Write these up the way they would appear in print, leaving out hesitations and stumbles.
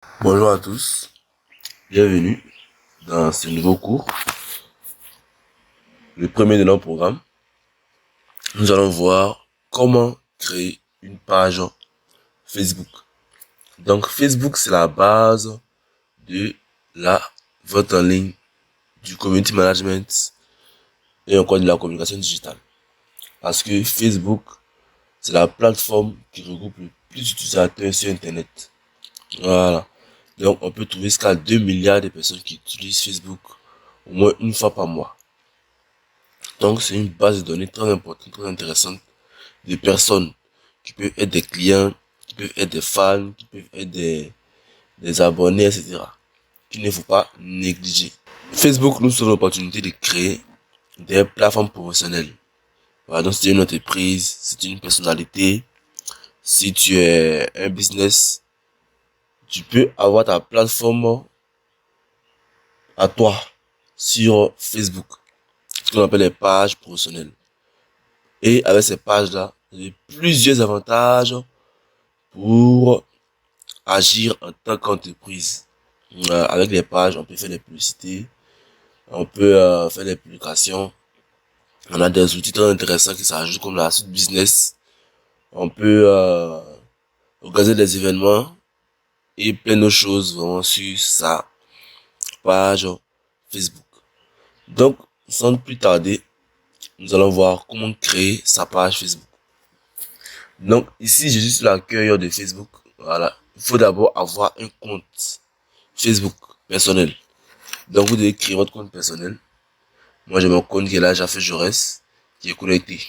Bonjour à tous, bienvenue dans ce nouveau cours, le premier de notre programme. Nous allons voir comment créer une page Facebook. Donc Facebook, c'est la base de la vente en ligne, du community management et encore de la communication digitale. Parce que Facebook, c'est la plateforme qui regroupe le plus d'utilisateurs sur Internet. Voilà. Donc on peut trouver jusqu'à 2 milliards de personnes qui utilisent Facebook au moins une fois par mois. Donc, c'est une base de données très importante, très intéressante de personnes qui peuvent être des clients, qui peuvent être des fans, qui peuvent être des abonnés, etc. Qu'il ne faut pas négliger. Facebook nous donne l'opportunité de créer des plateformes professionnelles. Voilà, donc si tu es une entreprise, si tu es une personnalité, si tu es un business, tu peux avoir ta plateforme à toi sur Facebook. Ce qu'on appelle les pages professionnelles. Et avec ces pages-là, il y a plusieurs avantages pour agir en tant qu'entreprise. Avec les pages, on peut faire des publicités, on peut faire des publications. On a des outils très intéressants qui s'ajoutent comme la suite business. On peut organiser des événements et plein de choses vraiment sur sa page Facebook. Donc, sans plus tarder, nous allons voir comment créer sa page Facebook. Donc, ici, je suis sur l'accueil de Facebook. Voilà. Il faut d'abord avoir un compte Facebook personnel. Donc, vous devez créer votre compte personnel. Moi, j'ai mon compte qui est là, Jafé Jaurès, qui est connecté.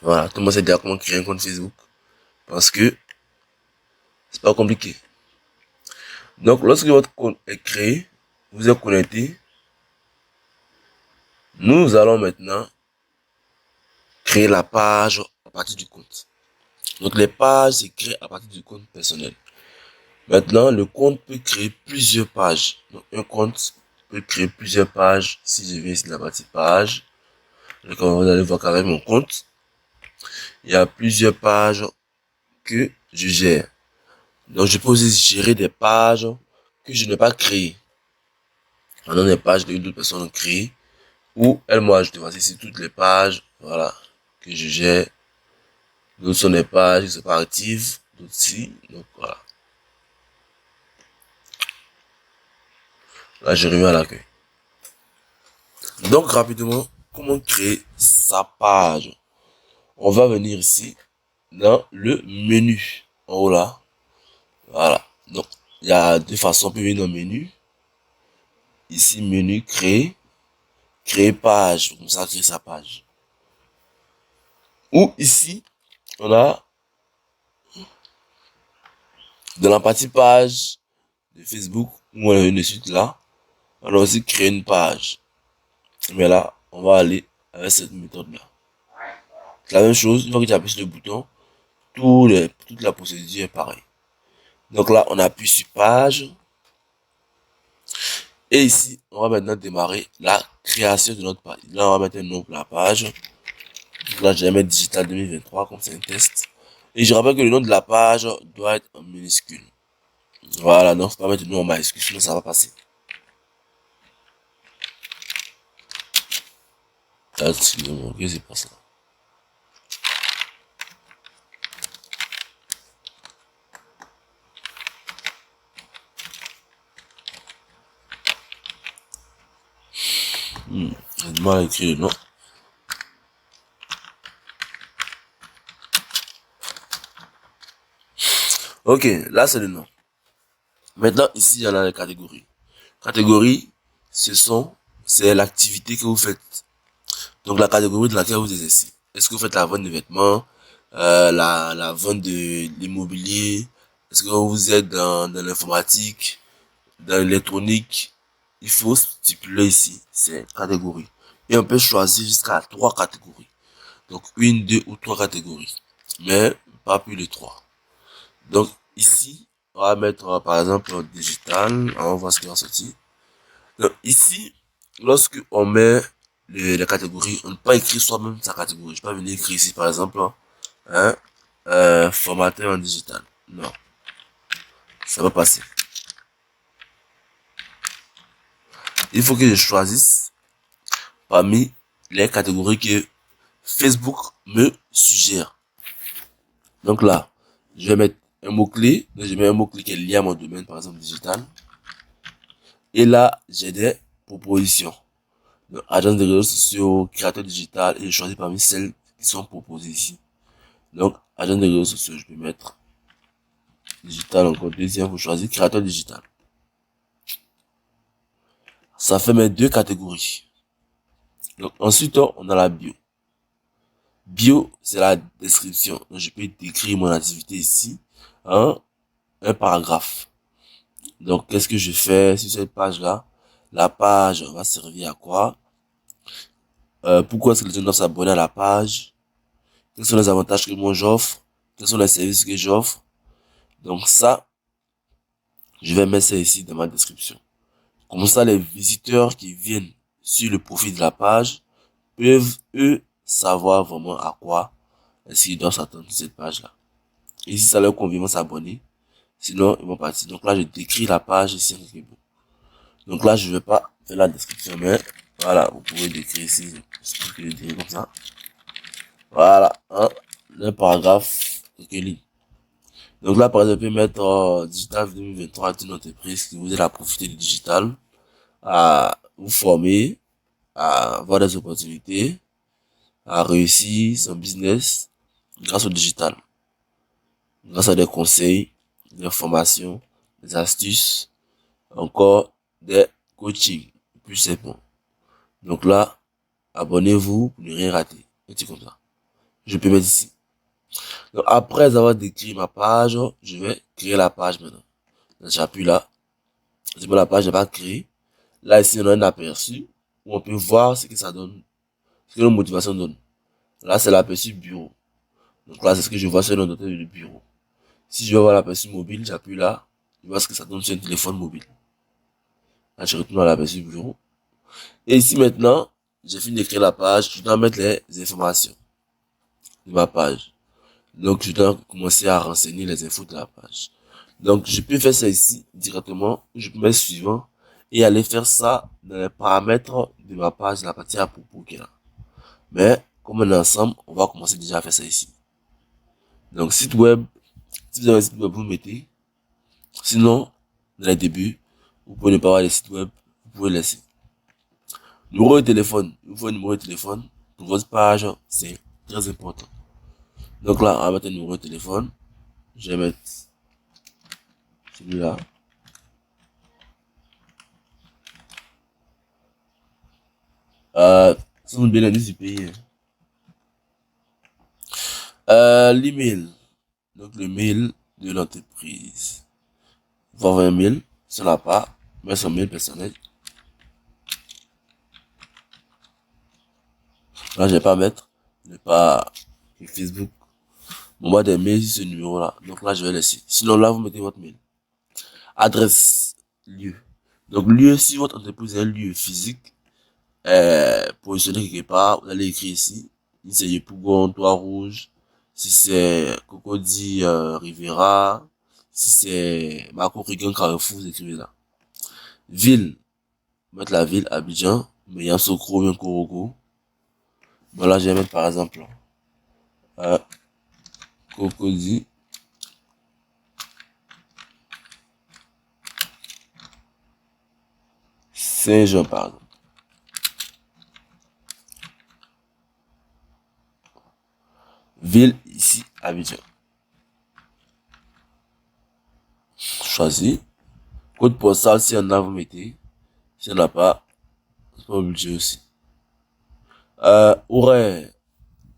Voilà. Tout le monde sait déjà comment créer un compte Facebook. Parce que c'est pas compliqué. Donc, lorsque votre compte est créé, vous êtes connecté. Nous allons maintenant créer la page à partir du compte. Donc, les pages, c'est créé à partir du compte personnel. Maintenant, le compte peut créer plusieurs pages. Donc, un compte peut créer plusieurs pages. Si je viens ici de la partie page, donc vous allez voir qu'avec mon compte, il y a plusieurs pages que je gère. Donc, je peux aussi gérer des pages que je n'ai pas créées. Pendant des pages que d'autres personnes ont créées, ou elles m'ont ajouté. Voici ici toutes les pages, voilà, que je gère. D'autres sont des pages qui ne sont pas actives, d'autres si, donc voilà. Là, je reviens à l'accueil. Donc, rapidement, comment créer sa page? On va venir ici, dans le menu, en haut là. Voilà. Donc, il y a deux façons, on peut venir dans le menu. Ici, menu, créer. Créer page, comme ça, créer sa page. Ou ici, on a, dans la partie page de Facebook, où on est venu de suite là, on a aussi créé une page. Mais là, on va aller avec cette méthode-là. C'est la même chose, une fois que tu appuies sur le bouton, toute la procédure est pareille. Donc là, on appuie sur page. Et ici, on va maintenant démarrer la création de notre page. Là, on va mettre un nom pour la page. Donc là, je vais mettre Digital 2023 comme c'est un test. Et je rappelle que le nom de la page doit être en minuscule. Voilà, donc faut pas mettre le nom en majuscule, sinon ça va passer. Excusez-moi, qu'est-ce qui se passe là? J'ai du mal à écrire le nom. Ok, là c'est le nom. Maintenant, ici, il y en a les catégories. Catégorie, c'est l'activité que vous faites. Donc, la catégorie de laquelle vous exercez. Est-ce que vous faites la vente de vêtements, la vente de l'immobilier? Est-ce que vous êtes dans l'informatique, dans l'électronique? Il faut stipuler ici ces catégories. Et on peut choisir jusqu'à 3 catégories. Donc, une, deux ou 3 catégories. Mais, pas plus de 3. Donc, ici, on va mettre, par exemple, digital. On va voir ce qui va sortir. Donc, ici, lorsque on met les catégories, on ne peut pas écrire soi-même sa catégorie. Je peux pas venir écrire ici, par exemple, hein, formateur en digital. Non. ça va passer. Il faut que je choisisse parmi les catégories que Facebook me suggère. Donc là, je vais mettre un mot-clé. Je mets un mot-clé qui est lié à mon domaine, par exemple digital. Et là, j'ai des propositions. Donc, agence de réseaux sociaux, créateur digital, et je choisis parmi celles qui sont proposées ici. Donc, agence de réseaux sociaux, je peux mettre digital encore. Deuxième, vous choisissez créateur digital. Ça fait mes deux catégories. Donc, ensuite, on a la bio. Bio, c'est la description. Donc, je peux décrire mon activité ici en un paragraphe. Donc, qu'est-ce que je fais sur cette page-là? La page va servir à quoi? Pourquoi est-ce que les gens doivent s'abonner à la page? Quels sont les avantages que moi j'offre? Quels sont les services que j'offre? Donc ça, je vais mettre ça ici dans ma description. Comme ça, les visiteurs qui viennent sur le profil de la page peuvent, eux, savoir vraiment à quoi est-ce qu'ils doivent s'attendre sur cette page-là. Et si ça leur convient, ils vont s'abonner. Sinon, ils vont partir. Donc là, je décris la page ici. Donc là, je vais pas faire la description, mais voilà, vous pouvez décrire ici. Je peux le dire comme ça. Voilà, hein, un paragraphe, quelques lignes. Donc là, par exemple, je peux mettre Digital 2023 est une entreprise qui vous aide à profiter du digital, à vous former, à avoir des opportunités, à réussir son business grâce au digital, grâce à des conseils, des formations, des astuces, encore des coachings, plus simplement. Donc là, abonnez-vous pour ne rien rater. Un truc comme ça. Je peux mettre ici. Donc après avoir décrit ma page, je vais créer la page maintenant. J'appuie là. C'est bon, la page n'est pas créée. Là, ici, on a un aperçu où on peut voir ce que ça donne, ce que nos motivations donnent. Là, c'est l'aperçu bureau. Donc là, c'est ce que je vois sur notre hôtel de bureau. Si je veux voir l'aperçu mobile, j'appuie là. Je vois ce que ça donne sur un téléphone mobile. Là, je retourne à l'aperçu bureau. Et ici, maintenant, j'ai fini d'écrire la page. Je dois mettre les informations de ma page. Donc, je dois commencer à renseigner les infos de la page. Donc, je peux faire ça ici, directement. Je peux mettre suivant et aller faire ça dans les paramètres de ma page, la partie à propos qui est là. Mais, comme on est ensemble, on va commencer déjà à faire ça ici. Donc, site web, si vous avez un site web, vous mettez. Sinon, dans les débuts, vous pouvez ne pas avoir les sites web, vous pouvez laisser. Numéro de téléphone, il vous faut un numéro de téléphone pour votre page, c'est très important. Donc là, on va mettre un numéro de téléphone. Je vais mettre celui-là. Ça vous donne l'indice du pays. L'email. Donc le mail de l'entreprise. Il faut avoir un mail. Si on n'a pas, mais son mail personnel. Là, je vais pas mettre. Je vais pas Facebook. Mon boîte des mails, c'est ce numéro-là. Donc là, je vais laisser. Sinon, là, vous mettez votre mail. Adresse. Lieu. Donc, lieu, si votre entreprise est un lieu physique, positionné quelque part, vous allez écrire ici. Si c'est Yepougon, Trois-Rouges. Si c'est Cocody, Rivera. Si c'est Marco Rigan, Carrefour, vous écrivez là. Ville. Mettre la ville, Abidjan. Mais il y a Sokro, bien Korogo. Bon, là, je vais mettre par exemple, Cocody. Saint-Jean, par exemple. Ville, ici, Abidjan. Choisis. Code postal, si on a, vous mettez. Si on n'a pas, c'est pas obligé aussi. Horaire.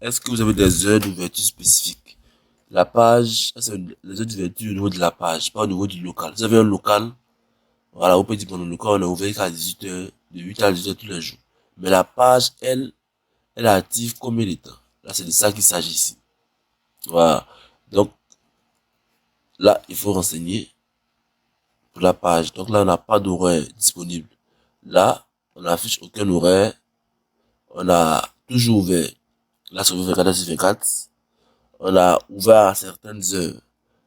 Est-ce que vous avez des heures d'ouverture spécifiques? La page, c'est les heures d'ouverture au niveau de la page, pas au niveau du local. Vous avez un local, voilà, vous pouvez dire que le local, on est ouvert jusqu'à 18h, de 8h à 18h tous les jours. Mais la page, elle est active combien de temps? Là, c'est de ça qu'il s'agit ici. Voilà. Donc, là, il faut renseigner pour la page. Donc là, on n'a pas d'horaire disponible. Là, on n'affiche aucun horaire. On a toujours ouvert. Là, c'est ouvert 24 sur 24. On a ouvert à certaines heures.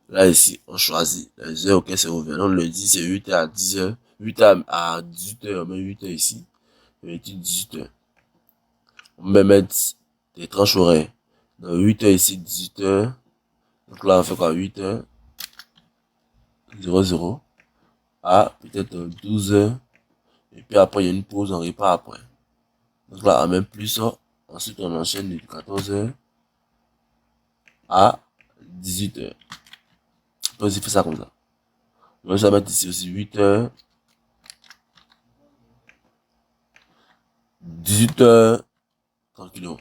Là, ici, on choisit les heures auxquelles c'est ouvert. Donc, lundi, c'est 8h à 10h, 8h à 18h, même 8h ici. Et 18h. On peut mettre des tranches horaires. Donc, 8h ici, 18h. Donc là, on fait quoi? 8h, 00 à peut-être 12h. Et puis après, il y a une pause, on repart après. Donc là, on met plus. Ensuite, on enchaîne de 14h à 18h. On peut aussi faire ça comme ça. Donc, je vais mettre ici aussi 8h, 18h, tranquillement.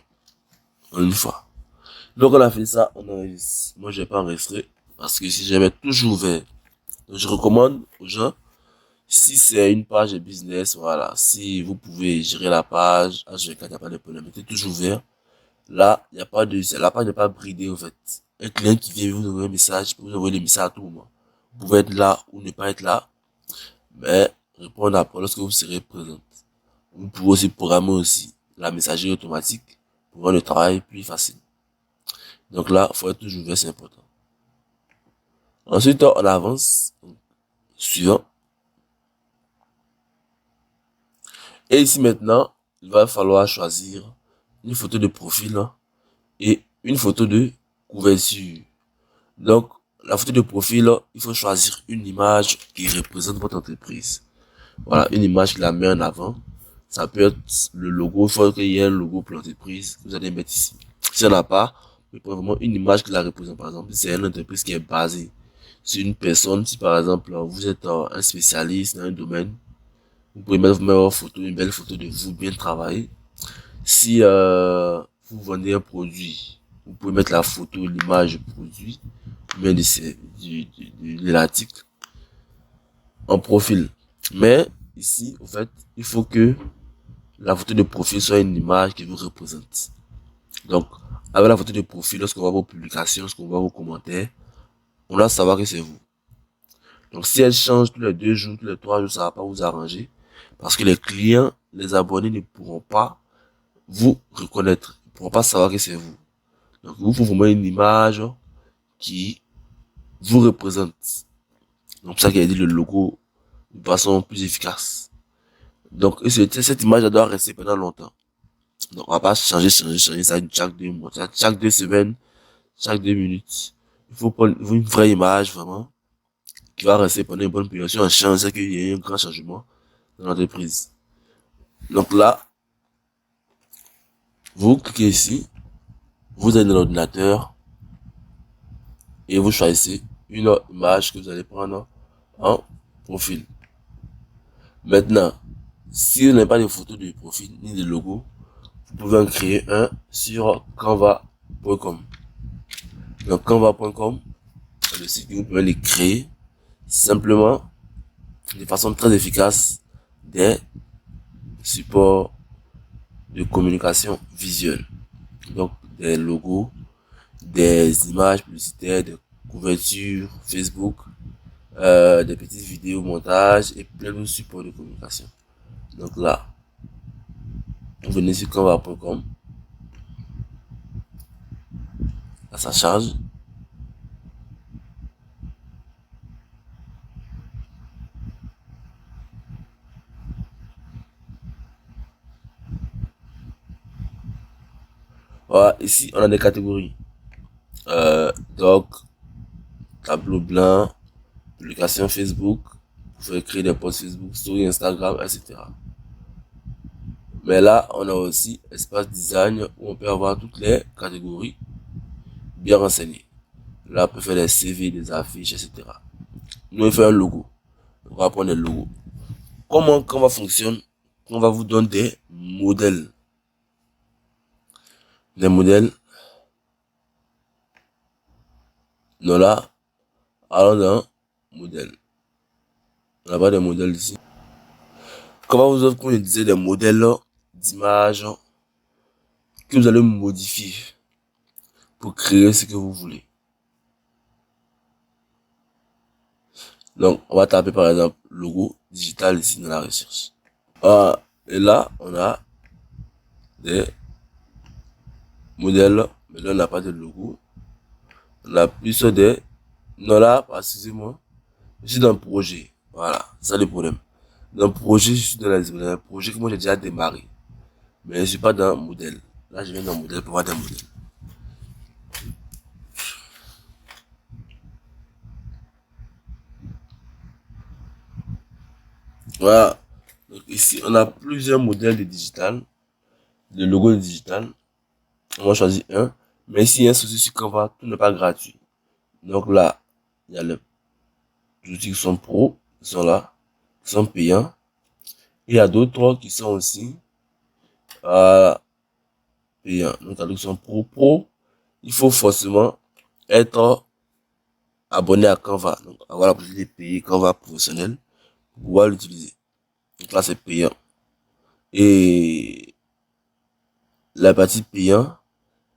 Une fois. Donc, on a fait ça, on enregistre. Moi, je vais pas enregistrer parce que si j'avais toujours ouvert. Donc, je recommande aux gens, si c'est une page de business, voilà, si vous pouvez gérer la page, H24, il n'y a pas de problème, mettez toujours ouvert. Là, il n'y a pas de, la page n'est pas bridée, en fait. Un client qui vient vous envoyer un message, peut vous envoyer des messages à tout moment. Vous pouvez être là ou ne pas être là, mais répondre après lorsque vous serez présent. Vous pouvez aussi programmer aussi la messagerie automatique pour rendre le travail plus facile. Donc là, il faut être toujours ouvert, c'est important. Ensuite, on avance. Suivant. Et ici maintenant, il va falloir choisir une photo de profil et une photo de couverture. Donc, la photo de profil, il faut choisir une image qui représente votre entreprise. Voilà, une image qui la met en avant. Ça peut être le logo, il faut qu'il y ait un logo pour l'entreprise que vous allez mettre ici. S'il n'y en a pas, vous prenez vraiment une image qui la représente. Par exemple, c'est une entreprise qui est basée sur une personne. Si par exemple, vous êtes un spécialiste dans un domaine, vous pouvez mettre votre photo, une belle photo de vous bien travaillé. Si vous vendez un produit, vous pouvez mettre la photo, l'image du produit, ou bien de l'article en profil. Mais ici, en fait, il faut que la photo de profil soit une image qui vous représente. Donc, avec la photo de profil, lorsqu'on voit vos publications, lorsqu'on voit vos commentaires, on doit savoir que c'est vous. Donc, si elle change tous les 2 jours, tous les 3 jours, ça va pas vous arranger. Parce que les clients, les abonnés ne pourront pas vous reconnaître. Ils ne pourront pas savoir que c'est vous. Donc, il vous faut vraiment une image qui vous représente. Donc, c'est ça qu'il a dit le logo de façon plus efficace. Donc, cette image doit rester pendant longtemps. Donc, on va pas changer ça chaque 2 mois, chaque 2 semaines, chaque 2 minutes. Il faut prendre une vraie image, vraiment, qui va rester pendant une bonne période. Si on change, c'est qu'il y a eu un grand changement dans l'entreprise. Donc là, vous cliquez ici, vous êtes dans l'ordinateur, et vous choisissez une image que vous allez prendre en profil. Maintenant, si vous n'avez pas de photo de profil ni de logo, vous pouvez en créer un sur canva.com. Donc canva.com, le site que vous pouvez les créer simplement de façon très efficace des supports de communication visuelle. Donc des logos, des images publicitaires, des couvertures Facebook, des petites vidéos montage et plein de supports de communication. Donc là, vous venez sur canva.com. Là, ça charge. Voilà, ici, on a des catégories. Donc, tableau blanc, publication Facebook, vous pouvez créer des posts Facebook, story Instagram, etc. Mais là, on a aussi espace design où on peut avoir toutes les catégories bien renseignées. Là, on peut faire des CV, des affiches, etc. Nous, on fait un logo. On va prendre des logos. Comment Canva fonctionne? On va vous donner des modèles. Des modèles. Donc là, allons dans modèle. On n'a pas de modèles ici. Comment vous offre, comme je disais, des modèles d'images que vous allez modifier pour créer ce que vous voulez. Donc, on va taper par exemple logo digital ici dans la recherche. Et là, on a des modèles, mais là, on n'a pas de logo. On a plus des Non, là, excusez-moi. Je suis dans le projet. Voilà, c'est ça le problème. Dans le projet, je suis dans le projet que moi j'ai déjà démarré. Mais je suis pas dans le modèle. Là, je viens dans le modèle pour voir des modèles. Voilà. Donc ici, on a plusieurs modèles de digital, de logo de digital. On va choisir un. Mais ici, il y a un souci sur Canva, tout n'est pas gratuit. Donc là, il y a les outils qui sont pro, qui sont là, qui sont payants. Il y a d'autres qui sont aussi euh, payants. Donc, la qui sont pro, il faut forcément être abonné à Canva. Donc, avoir la possibilité de payer Canva professionnel pour pouvoir l'utiliser. Donc là, c'est payant. Et la partie payant,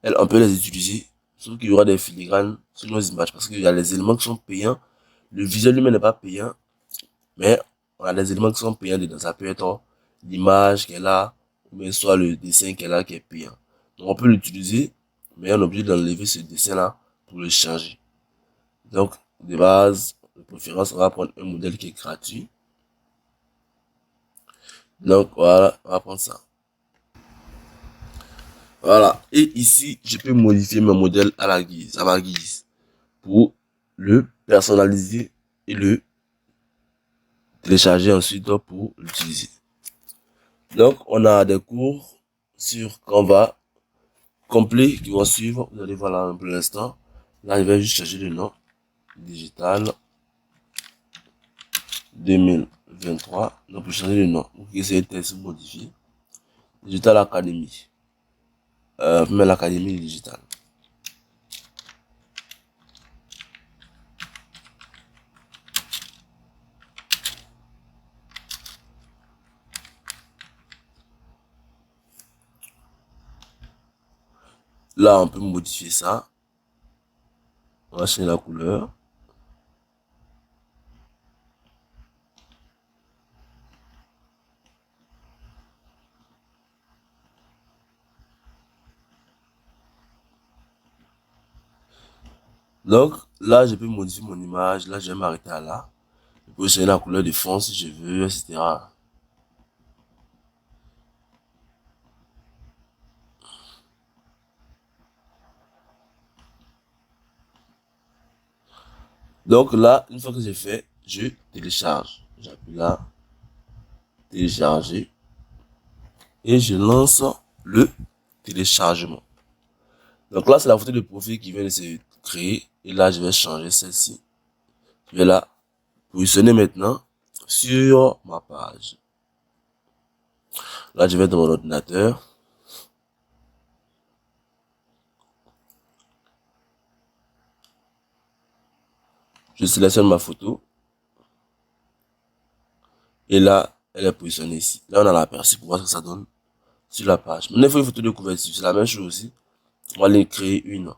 elle, on peut les utiliser, sauf qu'il y aura des filigranes sur nos images, parce qu'il y a les éléments qui sont payants. Le visuel lui-même n'est pas payant, mais on a des éléments qui sont payants dedans. Ça peut être l'image qu'elle a, ou bien soit le dessin qu'elle a qui est payant. Donc on peut l'utiliser, mais on est obligé d'enlever ce dessin-là pour le changer. Donc, de base, de préférence, on va prendre un modèle qui est gratuit. Donc voilà, on va prendre ça. Voilà. Et ici, je peux modifier mon modèle à ma guise, pour le personnaliser et le télécharger ensuite pour l'utiliser. Donc, on a des cours sur Canva complets qui vont suivre. Vous allez voir là un peu l'instant. Là, je vais juste changer le nom. Digital 2023. Donc, pour changer le nom, vous essayez de tester modifier. Digital Academy. Mais l'Académie digitale. Là, on peut modifier ça. On va changer la couleur. Donc, là, je peux modifier mon image. Là, je vais m'arrêter à là. Je peux changer la couleur de fond si je veux, etc. Donc là, une fois que j'ai fait, je télécharge. J'appuie là, télécharger. Et je lance le téléchargement. Donc là, c'est la photo de profil qui vient de se créer. Et là, je vais changer celle-ci. Je vais la positionner maintenant sur ma page. Là, je vais dans mon ordinateur. Je sélectionne ma photo. Et là, elle est positionnée ici. Là, on a l'aperçu pour voir ce que ça donne sur la page. Maintenant, il faut une photo de couverture. C'est la même chose aussi. On va aller créer une.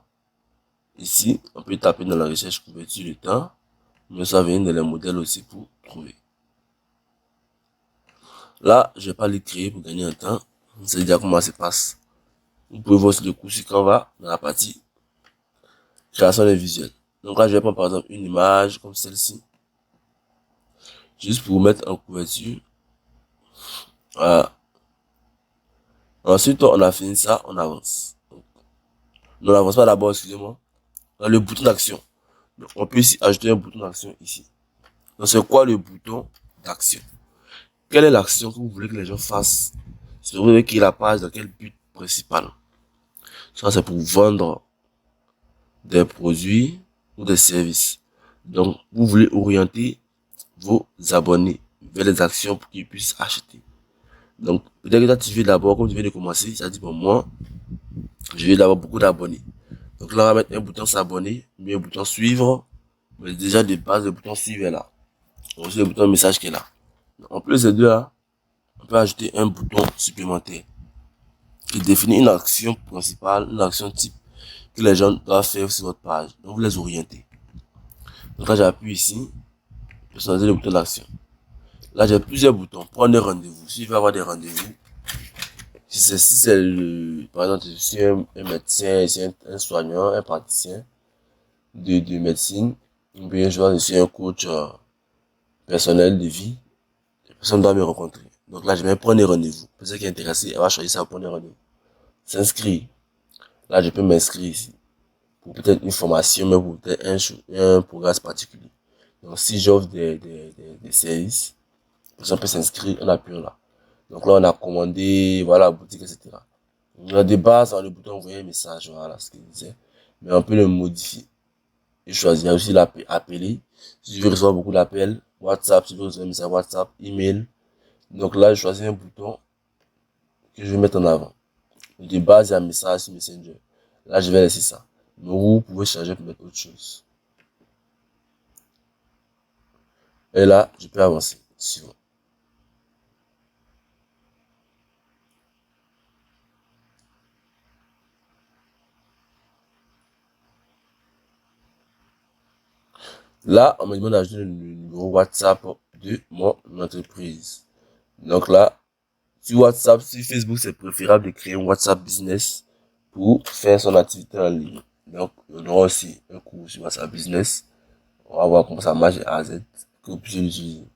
Ici, on peut taper dans la recherche couverture de temps. Mais ça vient dans les modèles aussi pour trouver. Là, je vais pas les créer pour gagner un temps. C'est déjà comment ça se passe. Vous pouvez voir le coup sur Canva dans la partie création des visuels. Donc là, je vais prendre par exemple une image comme celle-ci. Juste pour vous mettre en couverture. Voilà. Ensuite, on a fini ça, on avance. Non, on n'avance pas d'abord, excusez-moi. On a le bouton d'action. Donc, on peut ici ajouter un bouton d'action ici. Donc, c'est quoi le bouton d'action? Quelle est l'action que vous voulez que les gens fassent? Si vous voulez créer la page, dans quel but principal? Ça, c'est pour vendre des produits ou des services. Donc, vous voulez orienter vos abonnés vers les actions pour qu'ils puissent acheter. Donc, peut-être que tu veux d'abord, comme tu viens de commencer, ça dit, bon, moi, je vais d'avoir beaucoup d'abonnés. Donc là, on va mettre un bouton s'abonner, mais un bouton suivre. Mais déjà, de base, le bouton suivre est là. Aussi, le bouton message qui est là. En plus de deux là, on peut ajouter un bouton supplémentaire qui définit une action principale, une action type que les gens doivent faire sur votre page. Donc, vous les orientez. Donc là, j'appuie ici, personnaliser le bouton d'action. Là, j'ai plusieurs boutons. Prendre des rendez-vous. Si je veux avoir des rendez-vous, si c'est par exemple, je suis un médecin, un soignant, un praticien de médecine, Ou bien je suis un coach personnel de vie. La personne doit me rencontrer. Donc là, je vais prendre des rendez-vous. Pour ceux qui est intéressé, elle va choisir ça pour prendre des rendez-vous. S'inscrire. Là, je peux m'inscrire ici. Pour peut-être une formation, mais pour peut-être un programme particulier. Donc si j'offre des services, la personne peut s'inscrire en appuyant là. Donc là, on a commandé, voilà, boutique, etc. On a des bases dans le bouton envoyer un message, voilà ce qu'il disait. Mais on peut le modifier. Et choisir aussi l'appeler. Si je veux recevoir beaucoup d'appels, WhatsApp, si je veux recevoir un message WhatsApp, email. Donc là, je choisis un bouton que je vais mettre en avant. De base, il y a un message sur Messenger. Là, je vais laisser ça. Mais vous pouvez changer pour mettre autre chose. Et là, je peux avancer. Suivant. Là, on me demande d'ajouter le numéro WhatsApp de mon entreprise. Donc là, sur WhatsApp, sur Facebook, c'est préférable de créer un WhatsApp Business pour faire son activité en ligne. Donc, on aura aussi un cours sur WhatsApp Business. On va voir comment ça marche à Z, que vous puissiez l'utiliser.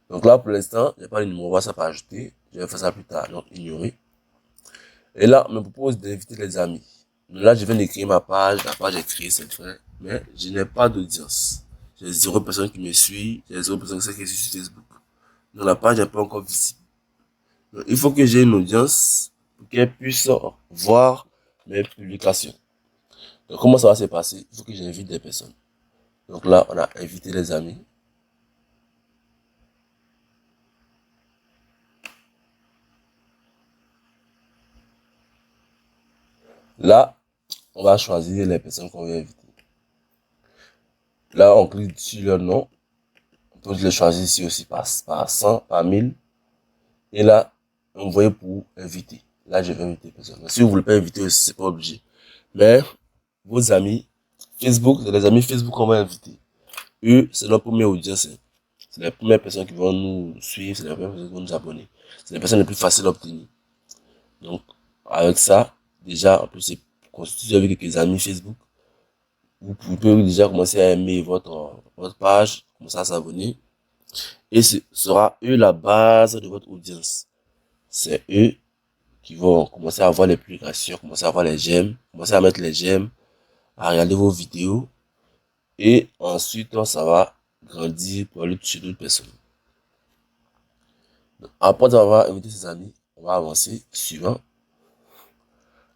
Donc là, pour l'instant, il n'y a pas de numéro WhatsApp à ajouter. Je vais faire ça plus tard, donc ignorer. Et là, on me propose d'inviter les amis. Donc là, je viens de créer ma page. La page est créée, c'est vrai. Mais je n'ai pas d'audience. J'ai 0 personne qui me suit. J'ai 0 personne qui suit sur Facebook. Donc la page n'est pas encore visible. Donc, il faut que j'ai une audience pour qu'elle puisse voir mes publications. Donc comment ça va se passer? Il faut que j'invite des personnes. Donc là, on a invité les amis. Là, on va choisir les personnes qu'on veut inviter. Là, on clique sur leur nom. On peut les choisir ici aussi par 100, par 1000. Et là, on voit pour inviter. Là, je vais inviter personne. Si vous voulez pas inviter aussi, c'est pas obligé. Mais, vos amis, Facebook, c'est les amis Facebook qu'on va inviter. Eux, c'est notre première audience. C'est les premières personnes qui vont nous suivre, c'est les premières personnes qui vont nous abonner. C'est les personnes les plus faciles à obtenir. Donc, avec ça, déjà, on peut se constituer avec quelques amis Facebook. Vous pouvez déjà commencer à aimer votre page, commencer à s'abonner. Et ce sera eux la base de votre audience. C'est eux qui vont commencer à voir les publications, commencer à voir les j'aime, commencer à mettre les j'aime, à regarder vos vidéos. Et ensuite, ça va grandir pour aller toucher d'autres personnes. Donc, après avoir invité ses amis, on va avancer. Suivant.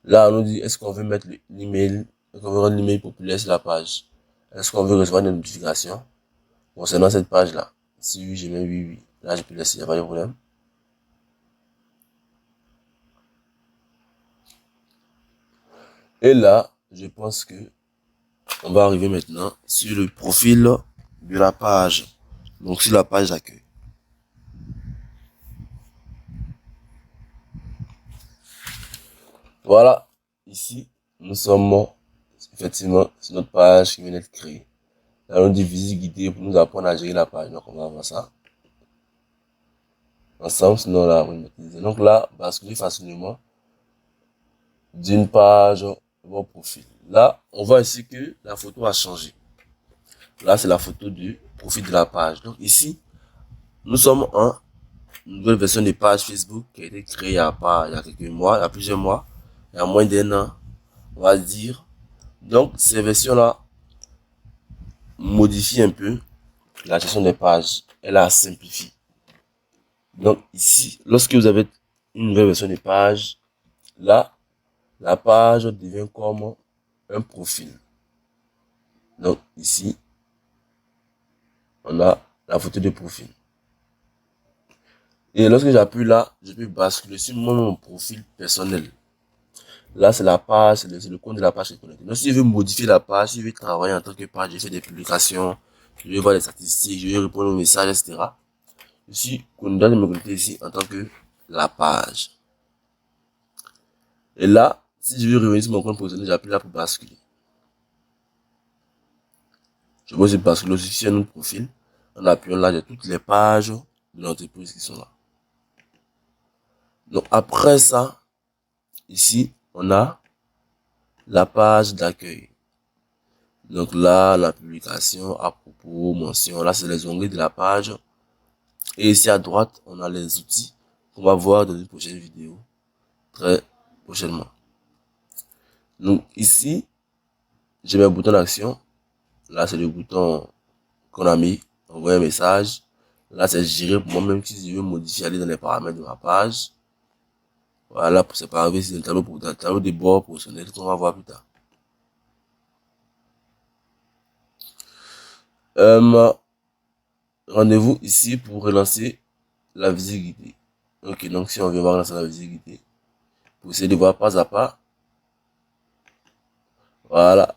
Là, on nous dit, est-ce qu'on veut mettre l'email, est-ce qu'on veut rendre l'email populaire sur la page? Est-ce qu'on veut recevoir des notifications concernant cette page-là? Si oui, j'ai mis oui, oui. Là, je peux laisser, il n'y a pas de problème. Et là, je pense que on va arriver maintenant sur le profil de la page. Donc, sur la page d'accueil. Voilà. Ici, nous sommes effectivement sur notre page qui vient d'être créée. Là, on dit visite guidée pour nous apprendre à gérer la page. Donc, on va voir ça ensemble. Sinon, là, on va utiliser. Donc là, basculer facilement d'une page au profil. Là, on voit ici que la photo a changé. Là, c'est la photo du profil de la page. Donc ici, nous sommes en nouvelle version de page Facebook qui a été créée il y a quelques mois, il y a plusieurs mois, il y a moins d'un an, on va dire. Donc, ces versions-là modifient un peu la gestion des pages. Elle la simplifie. Donc ici, lorsque vous avez une nouvelle version de page, là, la page devient comme un profil. Donc ici, on a la photo de profil. Et lorsque j'appuie là, je peux basculer sur mon profil personnel. Là, c'est la page, c'est le compte de la page qui est connecté. Donc, si je veux modifier la page, si je veux travailler en tant que page, je fais des publications, je veux voir les statistiques, je veux répondre aux messages, etc. Je suis connecté de me connecter ici en tant que la page. Et là, si je veux revenir sur mon compte professionnel, j'appuie là pour basculer. Je peux aussi basculer aussi sur un autre profil. En appuyant là, j'ai toutes les pages de l'entreprise qui sont là. Donc après ça, ici, on a la page d'accueil. Donc là, la publication, à propos, mention, là c'est les onglets de la page. Et ici à droite, on a les outils qu'on va voir dans une prochaine vidéo, très prochainement. Donc ici, j'ai mes boutons d'action. Là c'est le bouton qu'on a mis, envoyer un message. Là c'est gérer pour moi-même si je veux modifier, aller dans les paramètres de ma page. Voilà, c'est pas grave, c'est le tableau de bord professionnel qu'on va voir plus tard. Rendez-vous ici pour relancer la visibilité. Ok, donc si on veut voir relancer la visibilité, pour essayer de voir pas à pas, voilà,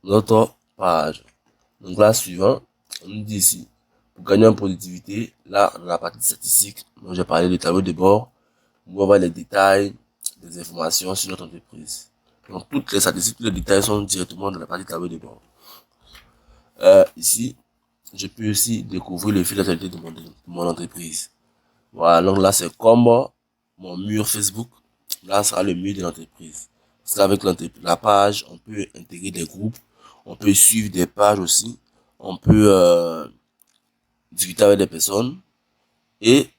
notre page. Donc là, suivant, on nous dit ici, pour gagner en productivité, là, dans la partie statistique, dont j'ai parlé du tableau de bord, on va voir les détails, des informations sur notre entreprise. Donc toutes les statistiques, tous les détails sont directement dans la partie tableau de bord. Ici, je peux aussi découvrir le fil d'actualité de mon entreprise. Voilà, donc là, c'est comme mon mur Facebook. Là, ça sera le mur de l'entreprise. Parce qu'avec la page, on peut intégrer des groupes, on peut suivre des pages aussi, on peut discuter avec des personnes. Et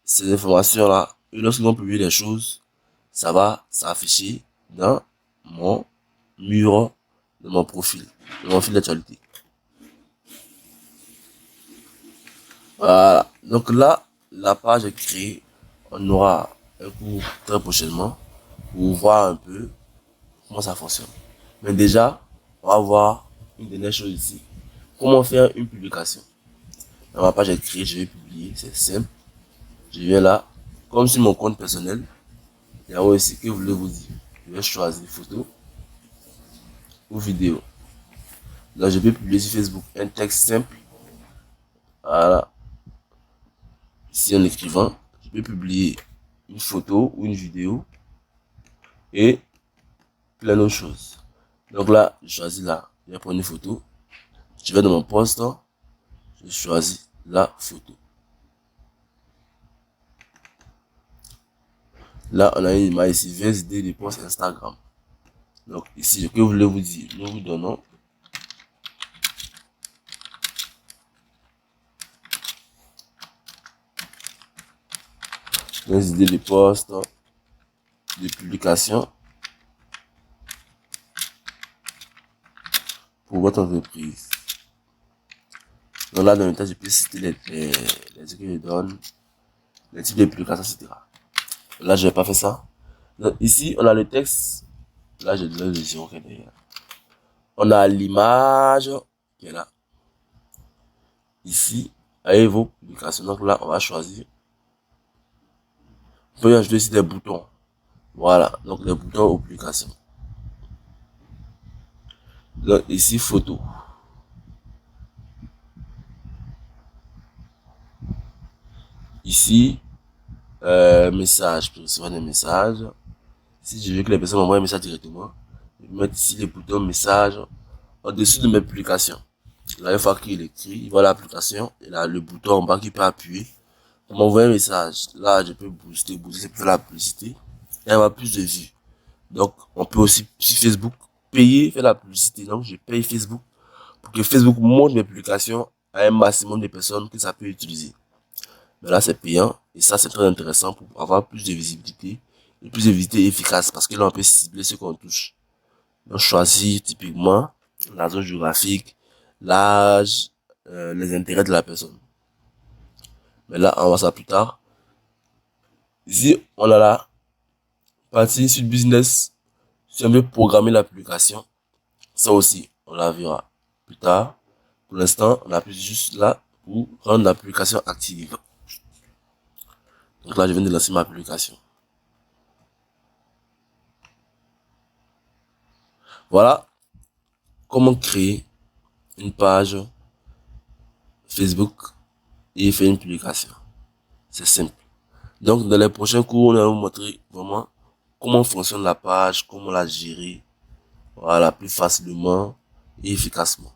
ces informations-là, lorsqu'ils vont publier des choses, ça va s'afficher dans mon mur, de mon profil, de mon fil d'actualité. Voilà. Donc là, la page est créée. On aura un cours très prochainement pour voir un peu comment ça fonctionne. Mais déjà, on va voir une dernière chose ici. Comment faire une publication. Dans ma page est créée, je vais publier. C'est simple. Je viens là, comme sur mon compte personnel. Il y a aussi que voulez-vous dire. Je vais choisir photo ou vidéo. Là, je vais publier sur Facebook un texte simple. Voilà. Ici, en écrivant, je peux publier une photo ou une vidéo et plein d'autres choses. Donc là, je choisis là, je vais prendre une photo. Je vais dans mon poste, je choisis la photo. Là, on a une image ici, 20 idées de posts Instagram. Donc ici, que voulez-vous dire? Nous vous donnons des idées de posts, de publication pour votre entreprise. Donc là, dans le temps, je peux citer les trucs que je donne, les types de publications, etc. Là, je vais pas faire ça. Donc ici, on a le texte. Là, j'ai déjà le zéro qui est derrière. On a l'image qui est là. Ici, avec vos publications. Donc là, on va choisir. On peut ajouter ici des boutons. Voilà, donc les boutons aux publications. Donc ici, photo. Ici, message, pour recevoir des messages. Si je veux que les personnes m'envoient un message directement, je vais mettre ici les boutons message au-dessus de mes publications. Là, une fois qu'il écrit, il voit l'application et là, le bouton en bas qui peut appuyer pour m'envoyer un message. Là, je peux booster pour faire la publicité et avoir plus de vues. Donc, on peut aussi, sur Facebook, payer, faire la publicité. Donc, je paye Facebook pour que Facebook montre mes publications à un maximum de personnes que ça peut utiliser. Mais là, c'est payant. Et ça, c'est très intéressant pour avoir plus de visibilité et plus de visibilité efficace parce que là, on peut cibler ce qu'on touche. Donc, choisir typiquement la zone géographique, l'âge, les intérêts de la personne. Mais là, on va voir ça plus tard. Ici, on a la partie sur business. Si on veut programmer la publication, ça aussi, on la verra plus tard. Pour l'instant, on appuie juste là pour rendre la publication active. Donc là, je viens de lancer ma publication. Voilà comment créer une page Facebook et faire une publication. C'est simple. Donc, dans les prochains cours, on va vous montrer vraiment comment fonctionne la page, comment la gérer, voilà, plus facilement et efficacement.